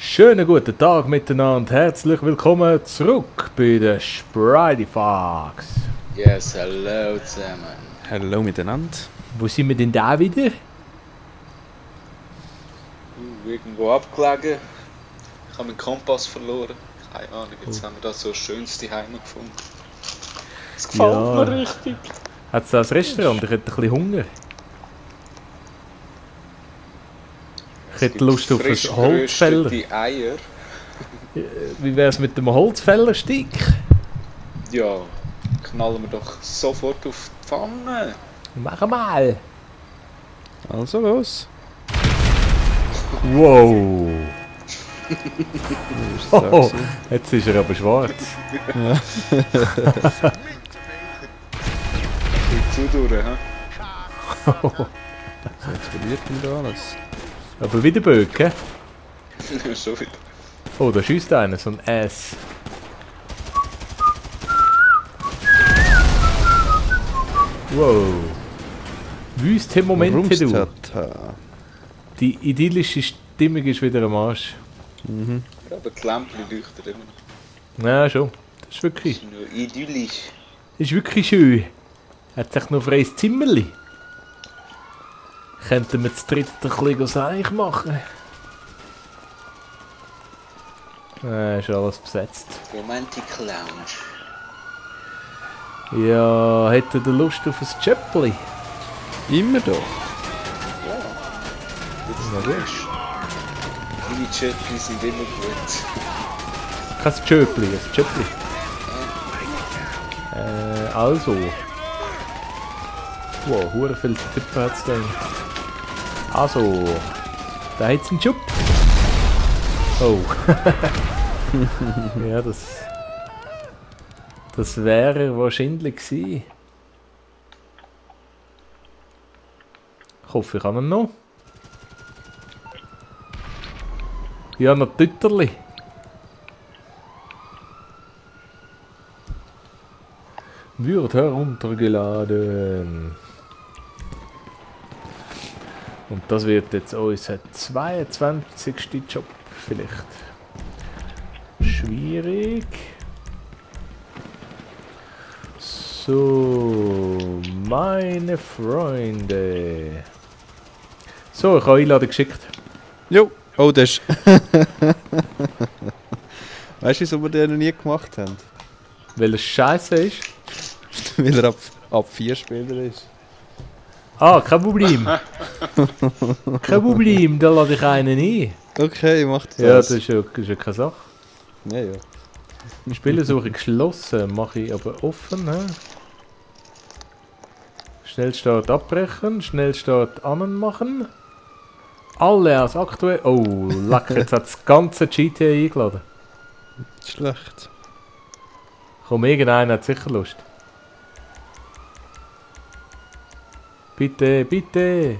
Schönen guten Tag miteinander, herzlich willkommen zurück bei den Spridey Fox. Yes, hallo zusammen. Hallo miteinander. Wo sind wir denn da wieder? Irgendwo abgelegen. Ich habe meinen Kompass verloren. Keine Ahnung, jetzt haben wir da so ein schönes Zuhause gefunden. Es gefällt mir richtig. Hat es da ein Restaurant? Ich hätte ein bisschen Hunger. Ich hätte Lust auf ein Holzfäller. Eier. Wie wäre es mit dem Holzfällerstick? Ja, knallen wir doch sofort auf die Pfanne. Mach mal! Also los. Wow! Oh, Oh, jetzt ist er aber schwarz. Geht zu durch, hä? so explodiert denn da alles? Aber wieder Böcke. Schon wieder. Oh, da schießt einer, so ein Ass. Wow. Wüste Momente, du. Rumstata. Die idyllische Stimmung ist wieder am Arsch. Ja, aber die Lämpchen leuchten immer noch. Ja, schon. Das ist Das wirklich, ist nur idyllisch. das ist wirklich schön. Hat sich noch ein freies Zimmerli. Könnten wir das dritte ein bisschen seich machen. Ist alles besetzt. Romantic Lounge. Ja, hätte ihr Lust auf ein Chöppli? Immer doch. Ja. Jetzt Na gut. Meine Chöppli sind immer gut. Kein Chöppli, ein Chöppli. Also. Wow, hure viel Typen hat's da. Also. Da hat's einen Schub. Oh. Ja, das wäre wahrscheinlich gewesen. Ich hoffe, ich habe ihn noch. Ja, noch Tütterli. Wird heruntergeladen. Und das wird jetzt unser 22. Job vielleicht. Schwierig. So, meine Freunde. So, ich habe Einladung geschickt. Jo. Oh, das ist... Weißt du, wieso wir den noch nie gemacht haben? Weil es scheiße ist. Weil er ab 4 Spieler ist. Ah, kein Problem. Kein Problem, da lade ich einen ein. Okay, macht das. Ja, das ist ja keine Sache. Ja, ja. Spielersuche geschlossen, mache ich aber offen. He? Schnellstart abbrechen, Schnellstart anmachen. Alle als aktuell. Oh, lecker, jetzt hat das ganze GTA eingeladen. Schlecht. Komm, irgendeiner hat sicher Lust. Bitte, bitte.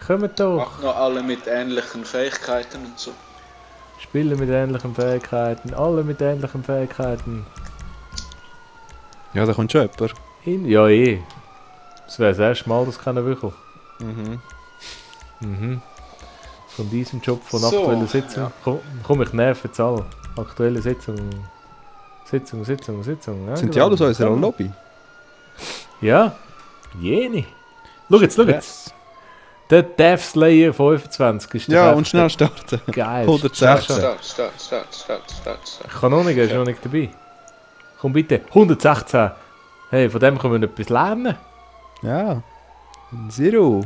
Kommt doch. Macht noch alle mit ähnlichen Fähigkeiten und so. Spielen mit ähnlichen Fähigkeiten, alle mit ähnlichen Fähigkeiten. Ja, da kommt schon jemand. Ja, eh. Das wäre das erste Mal, dass keiner will kommen. Mhm. Mhm. Von diesem Job, von So, aktueller Sitzung. ja. Komm, ich nerve jetzt alle. Aktuelle Sitzung. Sitzung. Ja, Sind die alle aus unserer Lobby? Ja, jene. Schau jetzt. Yes. Der Death Slayer 25 ist der Ja, beste. und schnell starten. Geil. 116. Start. Ich kann noch nicht, er ist noch nicht dabei. Komm bitte, 116. Hey, von dem können wir etwas lernen. Ja. Zero.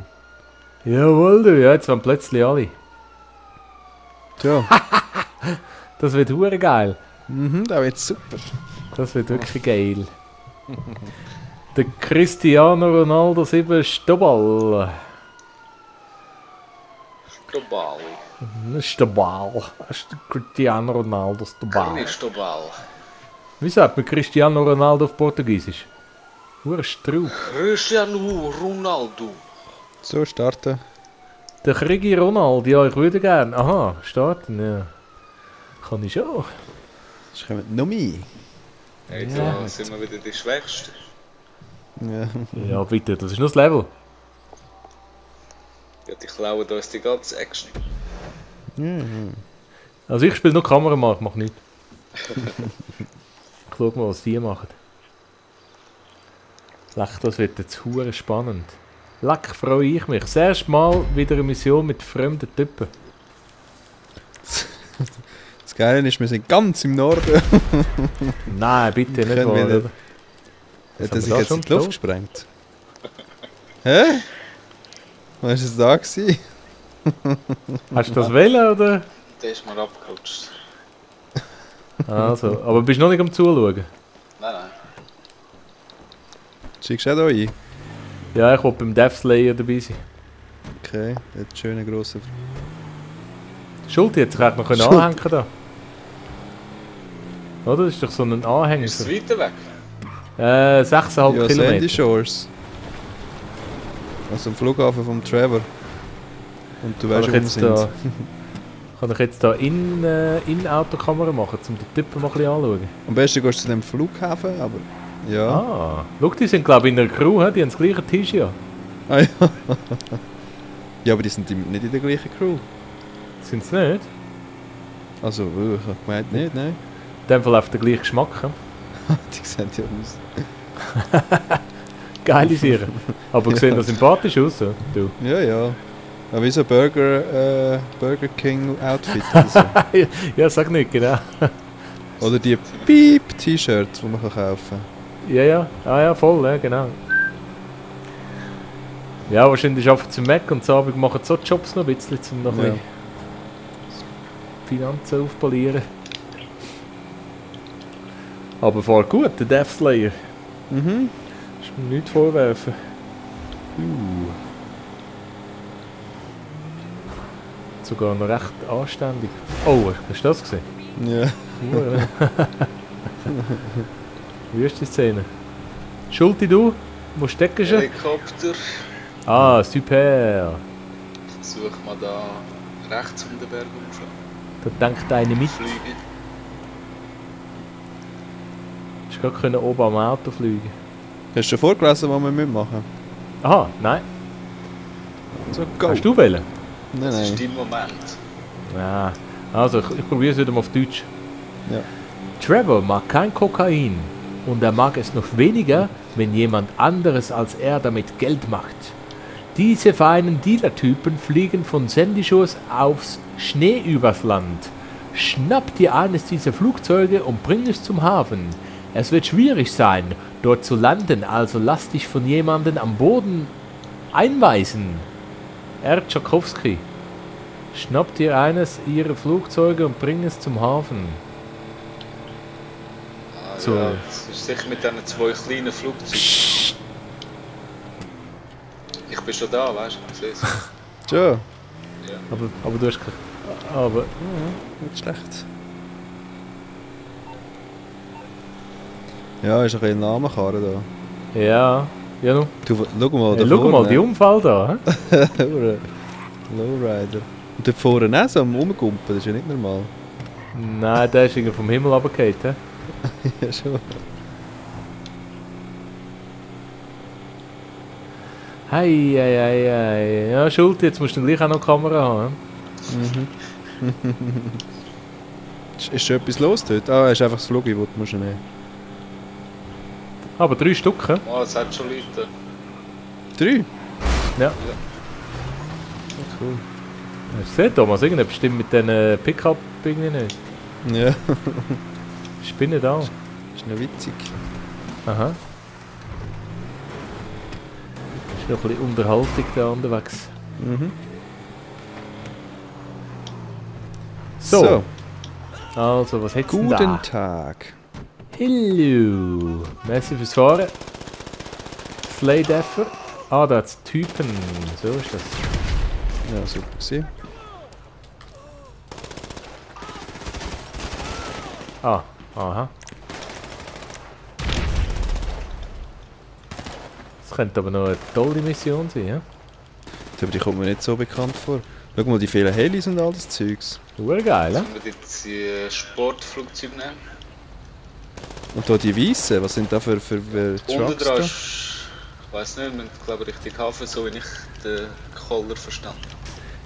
Jawohl, du. Ja, jetzt waren plötzlich alle. Tja. Das wird hure geil. Das wird super. Das wird wirklich geil. Der Cristiano Ronaldo 7 Stobal. Stobal. Stobal. Das ist der Cristiano Ronaldo Stobal. Cristobal. Wie sagt man Cristiano Ronaldo auf Portugiesisch? Hure Strauch. Cristiano Ronaldo. So, starten. Der Krigi Ronald, ja, ich würde gerne. Aha, starten, ja. Kann ich schon. Es kommen noch mehr. Hey, Ja. da sind wir wieder die Schwächsten. Ja. Ja, bitte, das ist nur das Level. Ja, die klauen uns die ganze Action. Mhm. Also ich spiele nur Kameramann, ich mache nichts. Ich schau mal, was die machen. Leck, das wird jetzt hure spannend. Leck, freue ich mich. Das erste Mal wieder eine Mission mit fremden Typen. Das Geile ist, wir sind ganz im Norden. Nein, bitte nicht Können wahr, wir nicht. oder? Hat haben er sich wir da jetzt schon in die Luft geklaut? gesprengt? Hä? Was war es da gewesen? Hast du das wählen, oder? Der ist mal abgerutscht. Also, aber bist du noch nicht am Zuschauen? Nein, nein. Schickst du auch da ein? Ja, ich will beim Death Slayer dabei sein. Okay, der hat schöne grosse... Schulti hätte sich eigentlich noch Schulti. anhängen da. Oder? Das ist doch so ein Anhänger. Ist es weiter weg? 6,5 Ja, Sandy Kilometer. Shores. Also am Flughafen vom Trevor. Und du weißt, wo wir sind. Kann ich jetzt da in Autokamera machen, um die Typen mal ein bisschen anzuschauen? Am besten gehst du zu dem Flughafen, aber... Ja. Ah, schau, die sind glaube ich in einer Crew, he? Die haben das gleiche T-Shirt. Ah, ja. Ja, aber die sind nicht in der gleichen Crew. Sind sie nicht? Also, ich habe gemeint nicht, nein. In dem Fall auf den gleichen Geschmack. He? Die sehen ja aus. Geile Sieren. Aber sehen das sympathisch aus, so? Du. Ja, ja. Aber wie so Burger King Outfit oder so. Ja, sag nicht, genau. Oder die Piep-T-Shirts, die man kaufen kann. Ja, ja. Ah ja, voll, ja, genau. Ja, wahrscheinlich arbeiten sie im Mac und so Abend machen so Jobs noch ein bisschen, um noch ein Ja. bisschen Finanzen aufpolieren. Aber voll gut, der Death Slayer. Mhm. Ist mir nichts vorwerfen. Sogar noch recht anständig. Oh, hast du das gesehen? Ja. Wie ist die Szene? Schulti, du? Wo stecken schon? Helikopter. Ah, super. Such mal da rechts um den Berg umschauen. Da denkt einer mit. Fliegen. Du gerade können oben am Auto fliegen. Hast du schon vorgelesen, was wir mitmachen? Aha, nein. So, go. Hast du wählen? Nein, Das ist nein. dein Moment. Ja. Also, ich probiere es wieder mal auf Deutsch. Ja. Trevor mag kein Kokain. Und er mag es noch weniger, wenn jemand anderes als er damit Geld macht. Diese feinen Dealer-Typen fliegen von Sandy Shores aufs Schneeübersland. Schnapp dir eines dieser Flugzeuge und bring es zum Hafen. Es wird schwierig sein, dort zu landen, also lass dich von jemandem am Boden einweisen. R. Tchaikovsky. Schnapp dir eines ihrer Flugzeuge und bring es zum Hafen. Ah, So. ja, das ist sicher mit diesen zwei kleinen Flugzeugen. Ich bin schon da, weißt du? Ich sehe es. Schon. Aber du hast aber Nicht schlecht. Ja, ist ein bisschen Namenkarre da. ja, ja nu. Du, schau mal, Hey, schau mal, die Unfall da. He? Lowrider. Und dort vorne auch so am Rumgumpen, das ist ja nicht normal. Nein, der ist irgendwie vom Himmel runtergefallen. He? Ja, schon. Hei, hei, hei, hei. Ja, Schuld, jetzt musst du gleich auch noch Kamera haben. Ist schon etwas los dort? Ah, ist einfach das Flugzeug, das du musst nehmen. Aber 3 Stück, he? Oh, es hat schon Leute. 3? Ja. Cool. Hast du gesehen, Thomas? Irgendetwas stimmt mit diesen Pickup irgendwie nicht. Ja, Spinne da. ist noch witzig. Aha. Ist noch ein bisschen Unterhaltung da unterwegs. Mhm. So. Also, was hättest du denn Guten da? Tag. Hallo. Merci fürs Fahren. Slay Deffer. Ah, da hat's Typen. So ist das. Ja, super gewesen. Ah, aha. Das könnte aber noch eine tolle Mission sein, ja? Aber die kommt mir nicht so bekannt vor. Schau mal, die vielen Helis und all das Zeugs. Urgeil, Sollen wir jetzt die Sportflugzeuge nehmen? Und hier die Weißen, was sind da für Unten Trucks dran da? ist, ich weiss nicht, wir müssen glaube ich richtig Hafen, so wie ich den Koller verstanden.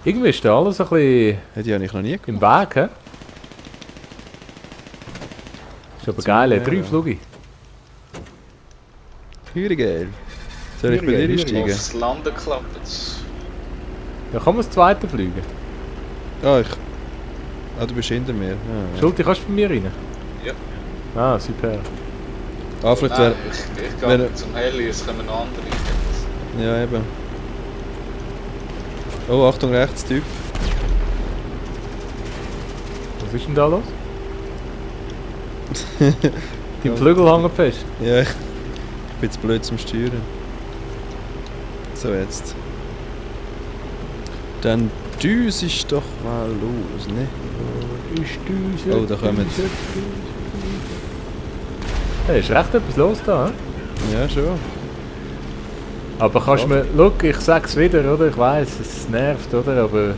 Irgendwie ist da alles ein bisschen Hätte ich eigentlich noch nie im gemacht. Weg, hä? Ist aber geil, 3 Flüge. Führe geil. Soll ich bei dir einsteigen? Aufs Landen klappt es. Ja, kann man das zweite fliegen? Ah, du bist hinter mir. Ah, Schulti, kannst du bei mir rein? Ja. Ah, super. ah vielleicht Nein, wäre... ich gehe wenn- zum Heli, es kommen noch andere. Ja, eben. Oh, Achtung, rechts, Typ. Was ist denn da los? Die Flügel hängen fest. Ja, ich bin jetzt blöd zum Steuern. So, jetzt. Dann düse ich doch mal los, ne? Ich düse. Oh, da kommen... Hey, ist recht etwas los da, hä? Ja, schon. Aber kannst du mir... Look, ich sag's wieder, oder? Ich weiss, es nervt, oder? Aber...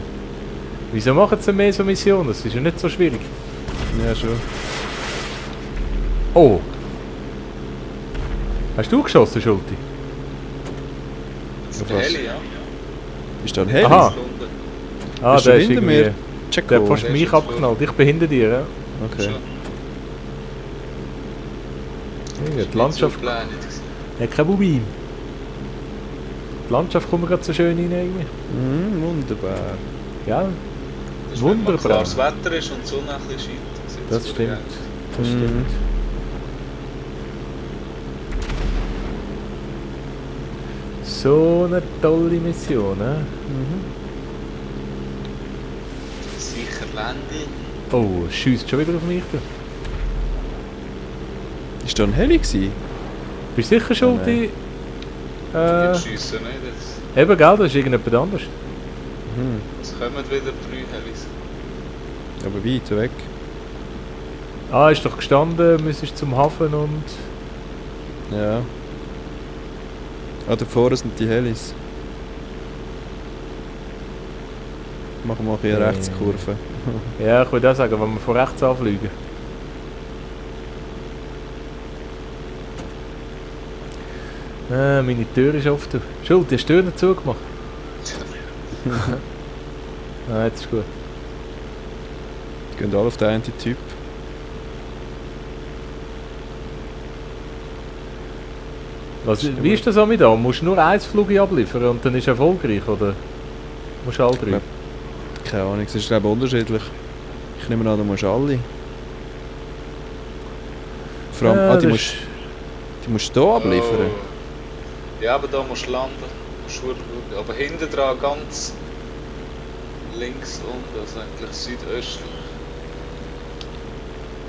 Wieso machen sie mehr so Missionen? Das ist ja nicht so schwierig. Ja, schon. Oh! Hast du geschossen, Schulti? Zum was? Heli, ja. Ist da ein Heli? Aha. Stunden. Ah, Bist du der ist hinter irgendwie... mir? Check Der hat go. fast Der ist mich jetzt abgeknallt. Ich bin hinter dir, ja. Okay. Schon. Ja, die Landschaft... Nicht so klein, nicht. Ja, kein Problem. Die Landschaft kommt mir gerade so schön rein, irgendwie. Wunderbar. Ja, Das ist, wenn mal wunderbar. klares Wetter ist und die Sonne ein bisschen scheint. sieht's Das gut stimmt. aus. Das stimmt. So eine tolle Mission, ne? Sicher landen. Oh, schießt schon wieder auf mich. Du. Ist da ein Heli gewesen? Bist du sicher schuld? Nein. Die schiessen nicht jetzt. Eben, gell, das ist irgendjemand anders. Es kommen wieder 3 Helis. Aber weit weg. Ah, ist doch gestanden, müsstest zum Hafen und... Ja. Ah, da vorne sind die Helis. Machen wir hier eine Rechtskurve. Ja, ich würde auch sagen, wenn wir von rechts anfliegen. Meine Tür ist offen. Schuld, die hast die Tür nicht zugemacht. Ah, jetzt ist gut. Die gehen alle auf den einen Typ. Wie ist das mit da? Musst du nur ein Flug abliefern und dann ist es erfolgreich, oder? Musst du alle 3? Keine Ahnung, es ist glaube ich unterschiedlich. Ich nehme an, du musst alle. Vor allem, die musst du hier abliefern. Oh. Ja, aber da musst du landen. Musst du schauen. Aber hinten dran ganz links unten, also eigentlich südöstlich.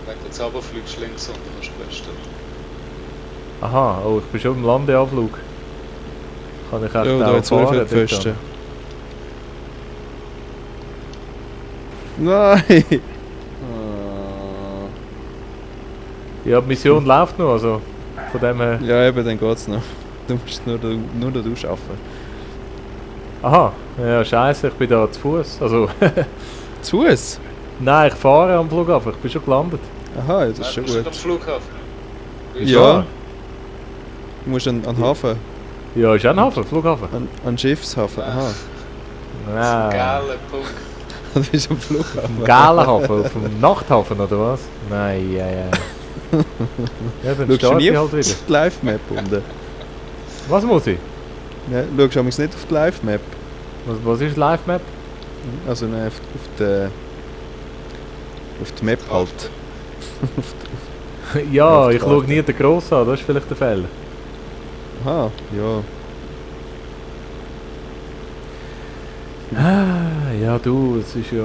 Wenn du jetzt runterfliegst, links unten kannst du feststellen. Aha, oh, ich bin schon im Landeanflug. Kann ich echt Ja, da auch jetzt auch fahren? auf den dort Pfosten. dann? Nein! Ja, die Mission läuft noch, also von dem her... Ja, eben, dann geht's noch. Du musst nur da arbeiten. Aha, ja scheiße, ich bin da zu Fuß. Also, Zu Fuß? nein, ich fahre am Flughafen, ich bin schon gelandet. Aha, ja, das ist Nein, schon du bist gut. am Flughafen. Ja. Du musst an den Hafen. Ja, ist auch ein Hafen, Flughafen. An Schiffshafen. Aha. Nein, Geiler Punkt. Das ist am Flughafen. Galenhafen, auf dem Nachthafen oder was? Nein, ja, ja. Ja, dann Schaust du starte nie ich auf halt wieder. die Live-Map unten? Was muss ich? Ja, schaust du nicht auf die Live-Map? Was ist Live-Map? Also nein, auf die Map halt. Ja, Auf die ich schaue Karte. nie den Grossen an, das ist vielleicht der Fehler. Aha, ja. Ah, ja du, es ist ja...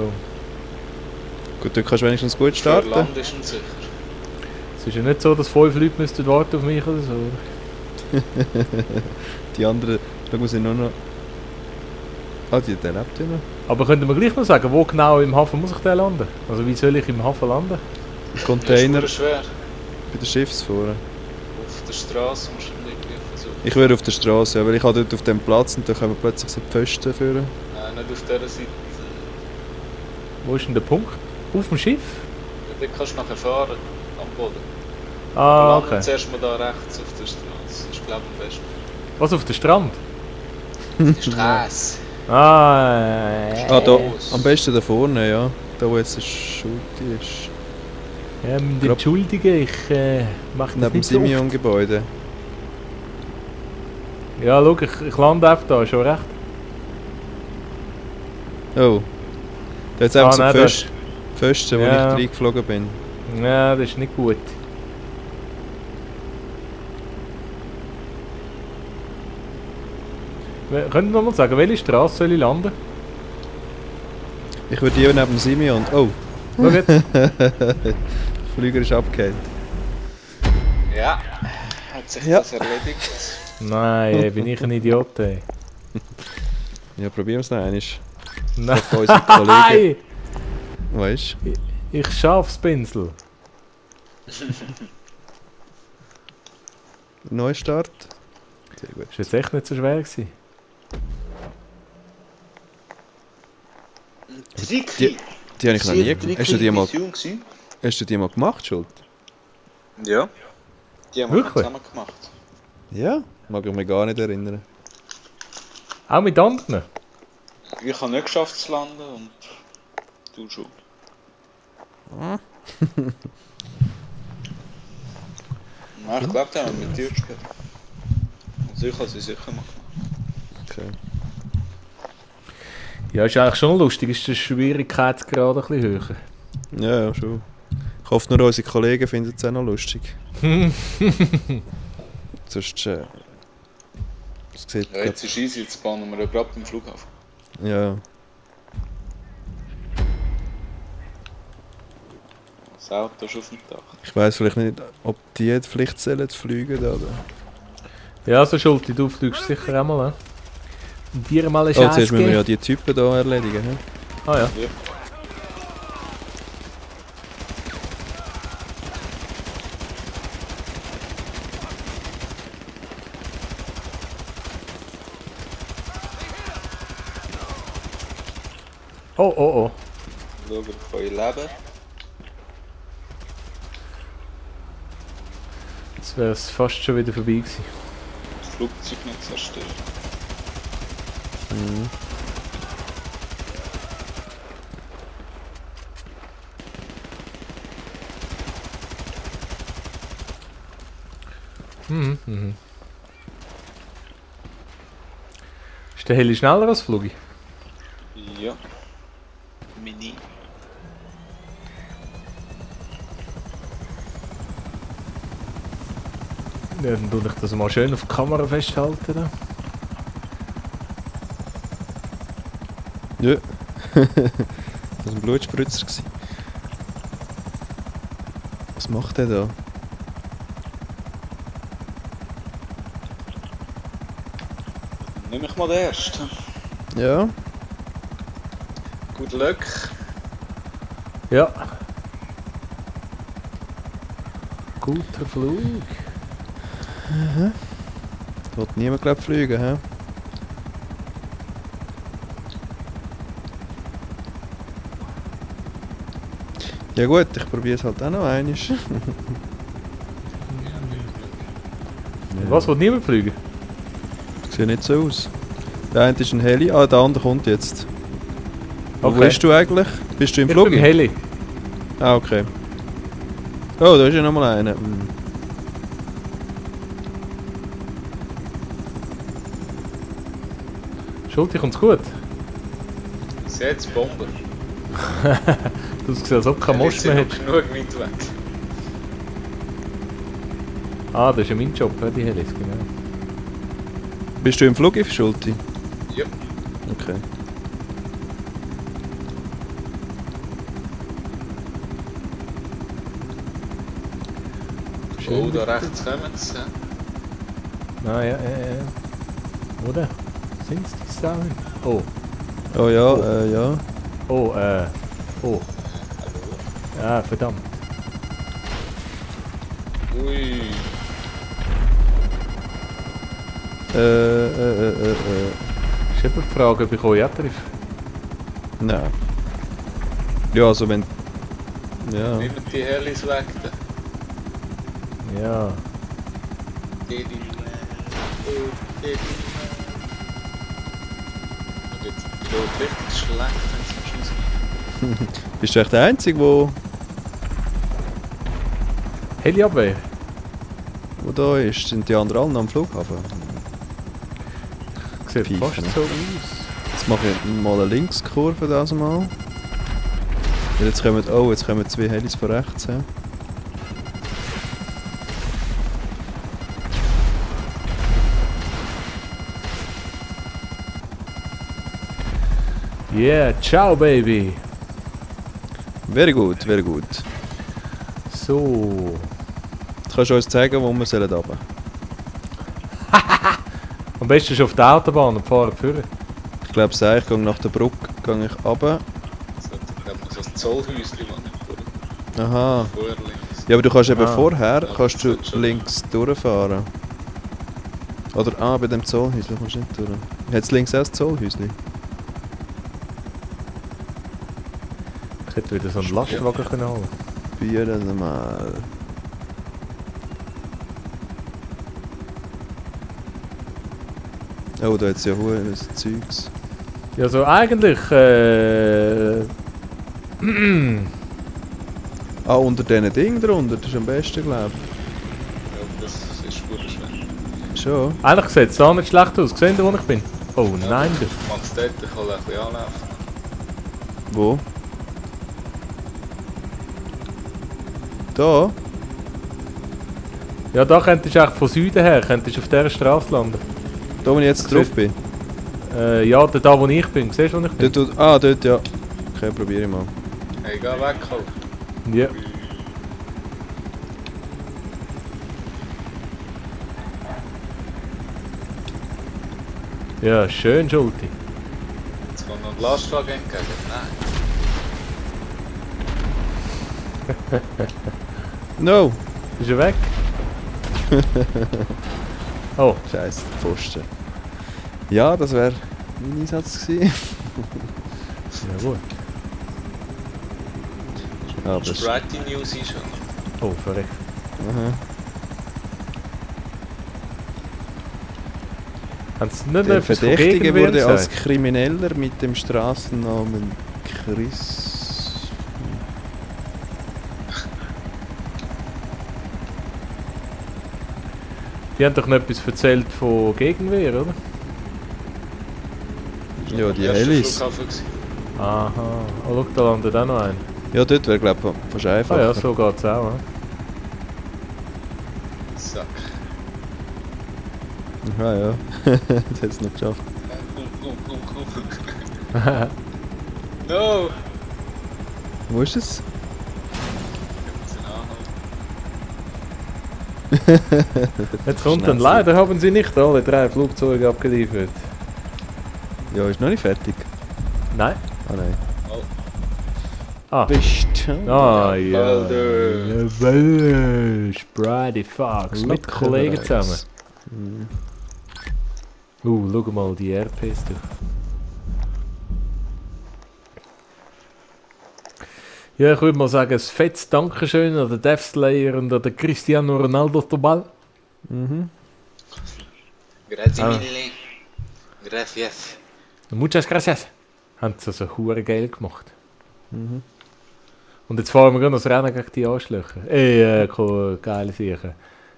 Gut, du kannst wenigstens gut Für starten. Land ist ihn sicher. Es ist ja nicht so, dass 5 Leute müssten warten auf mich oder so. Die anderen, da muss ich nur noch... Ah, der lebt ja noch. Aber könnte man gleich noch sagen, wo genau im Hafen muss ich denn landen? Also wie soll ich im Hafen landen? Container Das ist schwer. bei der Schiffsfuhre. Auf der Straße musst du irgendwie versuchen. Ich würde auf der Straße, ja, weil ich habe dort auf dem Platz und da können wir plötzlich so Pfosten führen. Nein, nicht auf dieser Seite. Wo ist denn der Punkt? Auf dem Schiff? Ja, dort kannst du nachher fahren. Am Boden. Ah, Landen okay. zuerst mal da rechts auf der Straße. Das ist glaube ich am besten. Was, auf der Strand? Die Straße. Da, am besten da vorne, ja. Da wo jetzt der Schulte ist. Ja, entschuldige, ich mache das neben dem nicht so oft. Simeon-Gebäude. Ja, schau, ich lande einfach da, schon recht. Oh. Da ist einfach so nein, Pfosten, wo Ja. ich reingeflogen bin. Ja, das ist nicht gut. Könnt ihr noch mal sagen, welche Straße soll ich landen? Ich würde hier neben dem Simeon. Oh, Schau jetzt. der Flüger ist abgehängt. Ja, hat sich Ja. das erledigt. Nein, ey, bin ich ein Idiot, ey. Ja, probieren wir es noch einmal. Nein, Von unseren Kollegen. Weißt du? ich schaff's, Pinsel. Neustart. Sehr gut. Ist jetzt echt nicht so schwer gewesen. Tricky! Die habe ich noch nie Sehr gemacht. tricky Mission gewesen. Hast du die mal gemacht, Schuld? Ja. Die haben wir Wirklich? zusammen gemacht. Ja? Mag ich mich gar nicht erinnern. Auch mit anderen? Ich habe nicht geschafft zu landen und du schon. Nein, ich glaube, die haben wir mit dir gespielt. Also ich habe sie sicher mal gemacht. Okay. Ja, ist eigentlich schon lustig, ist der Schwierigkeitsgrad ein bisschen höher. Ja, ja, schon. Ich hoffe nur, unsere Kollegen finden es auch noch lustig. Sonst, das sieht Ja, jetzt ist easy, jetzt bauen wir ja gerade beim Flughafen. ja. Das Auto ist auf dem Dach. Ich weiss vielleicht nicht, ob die jetzt vielleicht sollen fliegen oder. Ja, so Schulti, du fliegst sicher auch mal, ne? Und dir mal eine Oh, Chance zuerst müssen wir geben. ja die Typen hier erledigen. He? Ah ja. Ja. Oh, oh, oh. Schauen auf euer Leben. Jetzt wäre es fast schon wieder vorbei gewesen. Das Flugzeug nicht zerstören. Mhm. Ist der Heli schneller als Flugi? Ja. Mini. Ja, dann tue ich das mal schön auf die Kamera festhalten. Da. Ja. Das war ein Blutspritzer. Was macht der da? Nimm ich mal den ersten. Ja. Good luck. Ja. Guter Flug. Wird niemand glaub fliegen, hä? Ja gut, ich probiere es halt auch noch einmal. Was, will niemand fliegen? Sieht nicht so aus. Der eine ist ein Heli, der andere kommt jetzt. Wo Okay. bist du eigentlich? Bist du im Ich bin im Flug? Heli. Ah, okay. Oh, da ist ja nochmal einer. Schulti, kommt's gut? Jetzt Bomber. Du hast gesehen, als ob du keinen Most mehr hättest. Genug weit weg. Ah, das ist ja mein Job, die Helis, genau. Bist du im Flug, Schulti? Ja. Okay. Oh, da rechts kommen sie. Ah, ja. Oder? Sind's die Sachen? Oh. Oh ja, Oh. ja. Oh, Oh. Ja, verdammt. Ui. Ist eben die Frage, ob ich euch auch treffe. Nein. Ja, also wenn... Ja. Nimm die Helis weg. Da. Ja. Daddy Man. Oh, Daddy Man. Und Pilot richtig schlecht, wenn es am Schluss geht. Bist du echt der Einzige, wo Heliabwehr. da ist? Sind die anderen alle noch am Flughafen? Sieht Pfeifen. fast so aus. Jetzt mache ich mal eine Linkskurve das mal. Ja, jetzt kommen 2 Helis von rechts. Ja. Yeah, ciao Baby. Very gut, very gut. So. Jetzt kannst du uns zeigen, wo wir runter sollen. Am besten ist auf der Autobahn und fahren vorne. Ich glaube, ich gehe nach der Brücke runter. Das hat, glaube ich, so ein Zollhäuschen, Mann. Aha. Vorher links. Ja, aber du kannst eben Ah. vorher Ja, kannst du das schon. links durchfahren. Oder bei dem Zollhäuschen kommst du nicht durch. Hat es links auch das Zollhäuschen? Ich hätte wieder so einen Lastwagen können holen. Probieren mal. Oh, da hat es ja hohes Zeugs. Ja, so eigentlich. Ah, unter diesen Ding drunter, das ist am besten, glaube Ja, das ist gut schwer. ich. Schon. Eigentlich sieht es da nicht schlecht aus. Seht ihr, wo ich bin? Oh nein, du. Ich mach's dort, ich kann ein bisschen anlaufen. Wo? Da? Ja, da könntest du eigentlich von Süden her könntest du auf dieser Straße landen. Da, wo ich jetzt drauf bin? Ja, da wo ich bin. Siehst du, wo ich bin? Dort, ja. Okay, probiere ich mal. Hey, geh weg, halt. Ja. Ja, schön, Schulti. Jetzt kommt noch ein Lastwagen entgegen. Nein. No! Ist er weg? Oh, Scheiße, Pfosten. Ja, das wäre mein Einsatz gewesen. ja gut. Aber das ist... Sprite News ist schon. Oh, verreckt. Aha. Haben Sie nicht Der etwas von Verdächtige Gegenwehr wurde als gesagt? Krimineller mit dem Straßennamen Chris... Die haben doch noch etwas erzählt von Gegenwehr, oder? Ja, die Erster Helis. Flughafen gewesen. Aha. Oh, schau, da landet auch noch ein. Ja, dort wäre glaube ich fast einfach. Ah ja, so geht's auch. He? Sack. Ja, ja. Das hat es noch geschafft. Komm. No! Wo ist es? Jetzt kommt dann, leider haben sie nicht alle 3 Flugzeuge abgeliefert. Ja, ist noch nicht fertig. Nein. Ah nein. Oh. Ah. Bist Ah ja. Balder. Jawohl. Sprite Fox mit Kollegen zusammen. Schau mal die RPs durch. Ja, ich würde mal sagen, ein fettes Dankeschön an den Deathslayer und an den Cristiano Ronaldo den Ball. Mhm. Grazie Ah. mille. Gracias. Muchas gracias. Haben sie also hure geil gemacht. Mhm. Und jetzt fahren wir gerade noch das Rennen gegen die Arschlöcher. Geile Sachen.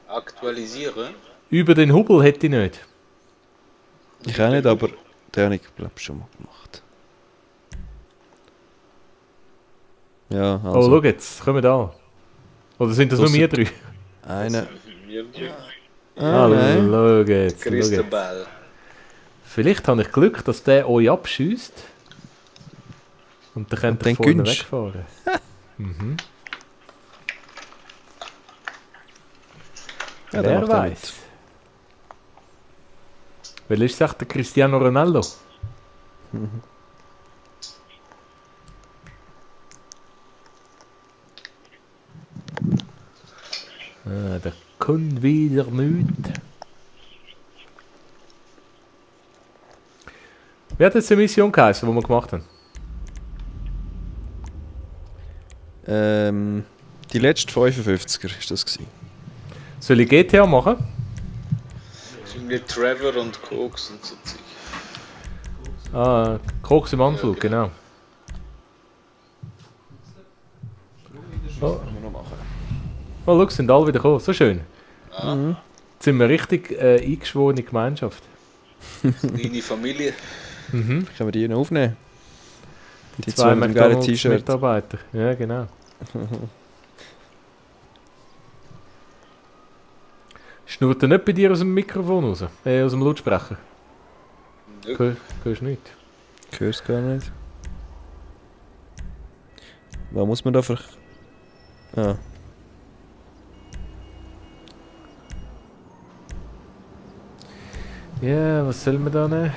Aktualisieren. Über den Hubel hätte ich nicht. Ich auch nicht, aber den habe ich glaube schon mal gemacht. Ja, Oh, also. schau jetzt, kommen da. Oder sind das nur wir 3? Eine. Wir Ah, nein. Schau jetzt. Schau jetzt. Christabel. Vielleicht habe ich Glück, dass der euch abschießt. Und dann könnt ihr dann vorne gönnst. wegfahren. Mhm. Ja, der Wer macht auch weiß. Weil ist echt der Cristiano Ronaldo? Ah, der kommt wieder nichts. Wie hat jetzt die Mission geheißen, die wir gemacht haben? Die letzte 55er ist das gewesen. Soll ich GTA machen? Irgendwie Trevor und Koks und so Zeug. Ah, Koks im Anflug, genau. Oh, Können wir noch machen. oh schau, sind alle wieder gekommen. So schön. Ah, Jetzt sind wir richtig eingeschworene Gemeinschaft. Kleine Familie. Mhm. Können wir die noch aufnehmen? Die Zwei mit dem geilen McDonalds T-Shirt. Mitarbeiter. Ja, genau. Schnurrt er nicht bei dir aus dem Mikrofon raus? Aus dem Lautsprecher? Nö. Hörst du nicht? Ich höre es gar nicht. Was muss man da für... Ah. Ja, was soll man da nehmen?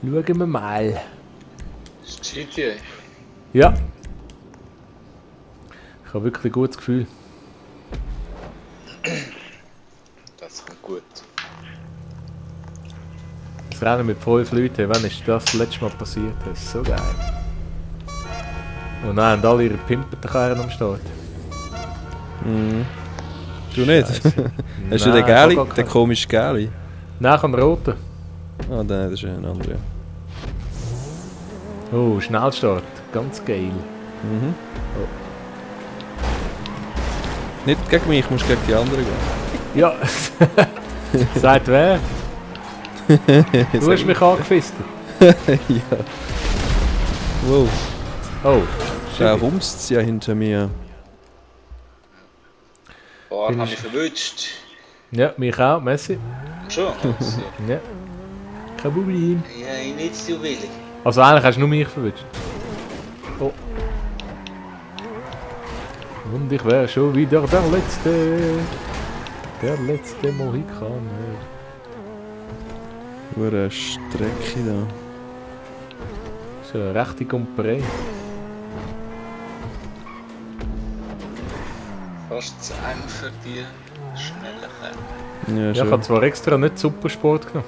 Schauen wir mal. Das ist GTA. Ja. Ich habe wirklich ein gutes Gefühl. Das kommt gut. Das Rennen mit 5 Leuten, wann ist das letzte Mal passiert? Das ist so geil. Und dann haben alle ihre Pimperkarren am Start. Mhm. Du nicht? Scheisse. Hast du den Geli? Den komischen Geli? Nein, am roten. Ah, nein, das ist ein anderer. Oh, Schnellstart. Ganz geil. Mhm. Oh. Nicht gegen mich, musst gegen die anderen gehen. Ja. Sagt wer? Du hast mich angefistet. Ja. Wow. Oh. Da rumst ja hinter mir. Boah, Bin hab ich- mich verwünscht. Ja, mich auch. Messi. Schon? Also, Ja. Kein Problem. ja, nicht so willig. Also eigentlich hast du nur mich verwünscht. Oh. Und ich wäre schon wieder der Letzte. Der letzte Mohikaner. Nur eine Strecke da. Das ist eine rechte Gumperei. Fast zu eng für die schnelle Kämpfe. Ja, Ja, ich schon. habe zwar extra nicht Supersport genommen.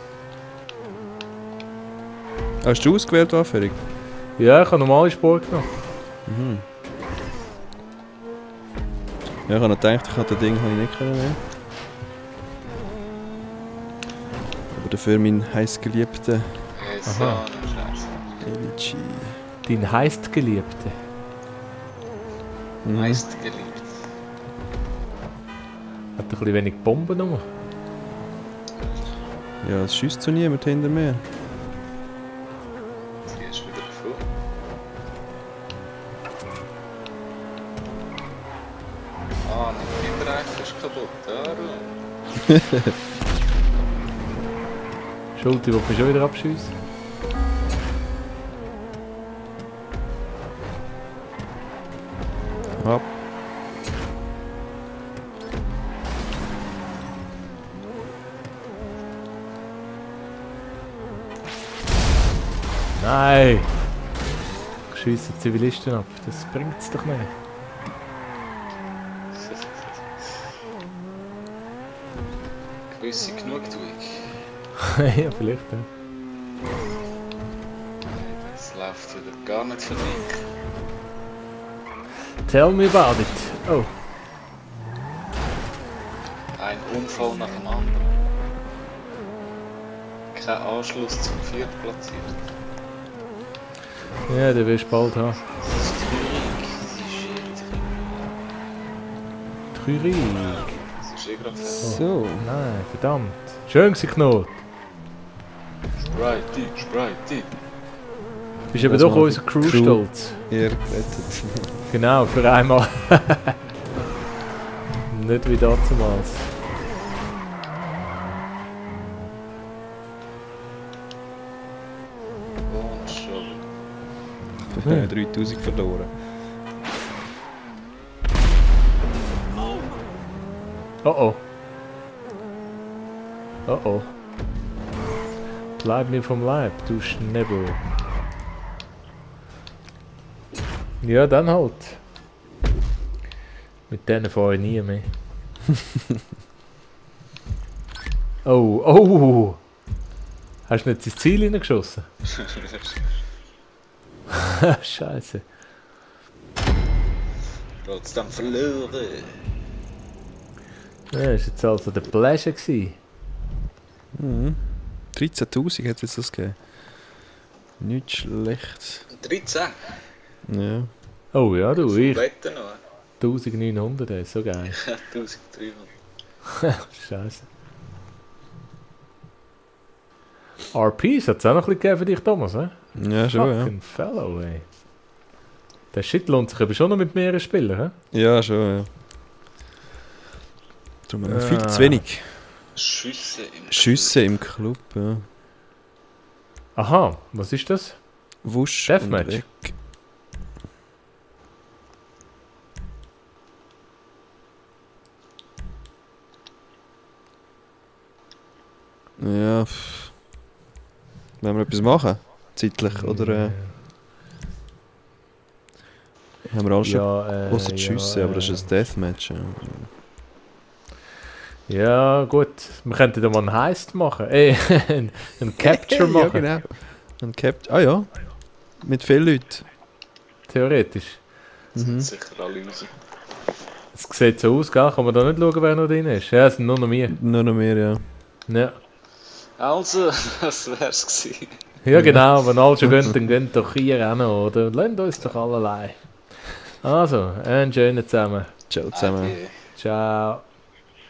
Hast du ausgewählt, Anführung? Ja, ich habe normale Sport genommen. Mhm. Ja, ich habe noch gedacht, ich habe das Ding nicht können nehmen. Aber dafür mein heißgeliebter So, Aha. eine Scheiße. LG. Dein heißgeliebte. Mhm. Meist geliebt. Hat ein bisschen wenig Bomben noch. Ja, es schießt so niemand hinter mir. Die ist wieder davon. Ah, mein Kinderreifen ist kaputt. Darum. Schulti, wo du schon wieder abschiessen? Ab. Nein! Ich schiesse Zivilisten ab. Das bringt's doch nicht. Gewisse Genugtuung. Ja, vielleicht. Ja. Das läuft wieder gar nicht für mich. Tell me about it. Oh. Ein Unfall nach dem anderen. Kein Anschluss zum Viertplatzierten. Ja, den wirst du bald haben. Das ist traurig. Das ist Traurig. Das ist eh gerade fertig. So. Nein, verdammt. Schön gewesen, Knot. Sprite. Bist eben Das doch mache unser ich. Crew Crew. stolz. Ihr gerettet. Genau, für einmal. Nicht wie damals. Und schon. 3000 verloren. Oh oh. Oh oh. Bleib mir vom Leib, du Schnäbel. Ja, dann halt. Mit denen fahre ich nie mehr. Oh, oh! Hast du nicht ins Ziel hineingeschossen? Scheiße. Trotzdem verloren. Ja, das war jetzt also der Pleasure gewesen. 13'000 hat es das gegeben. Nicht schlecht. 13? Ja. Oh ja, du, ich. Wetten noch. 1900, das ist so geil. 1300. Scheiße. RPs hat es auch noch ein bisschen gegeben für dich, Thomas, ne? Ja, schon, ja. Fucking Fellow, ey. Der Shit lohnt sich aber schon noch mit mehreren Spielern, hä? Ja, schon, ja. Darum haben wir viel zu wenig Schüsse im Club, ja. Aha, was ist das? Wusch Deathmatch. und weg. Ja, wollen wir etwas machen? Zeitlich, oder? Haben wir alle schon große Schüsse, aber das ist ein Deathmatch. Ja, gut. Wir könnten da mal einen Heist machen. Einen Capture machen. Ja, genau. Ein Ah ja. Mit vielen Leuten. Theoretisch. Sicher alle raus. Es sieht so aus, gell? Kann man da nicht schauen, wer noch drin ist? Ja, es sind nur noch wir. Nur noch mehr, ja. Ja. Also, das wär's gewesen. Ja genau, wenn alle schon gehen, dann gehen doch hier auch noch, oder? Lasst uns doch alle allein. Also, einen schönen zusammen. Ciao zusammen. Adieu. Ciao.